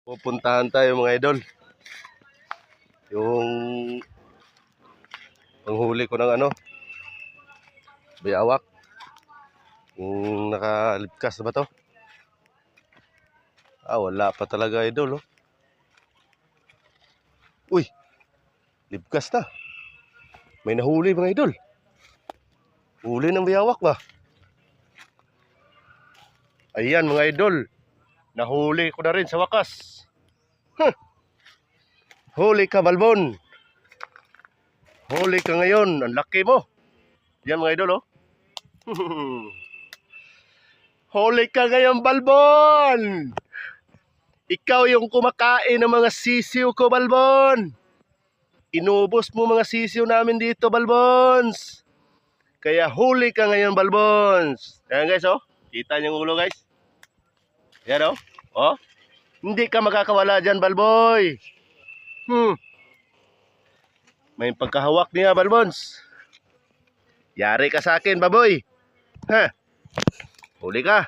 Pupuntahan tayo mga idol. Yung panghuli ko ng bayawak. Kung nakaligtas na ba to? Wala pa talaga idol, oh. Uy, ligtas na. May nahuli mga idol. Huli ng bayawak ba? Ayan mga idol. Nahuli ko na rin sa wakas. Huli ka, Balbon. Huli ka ngayon. Ang laki mo. Yan mga idol, oh. Huli ka ngayon, Balbon. Ikaw yung kumakain ng mga sisiw ko, Balbon. Inubos mo mga sisiw namin dito, Balbons. Kaya huli ka ngayon, Balbons. Ayan guys, oh. Kita niyo yung ulo, guys. Ayan, oh. Oh. Hindi ka makakawala dyan, Balboy. May pagkahawak niya, Balbons. Yari ka sa akin, baboy. Ha? Huli ka.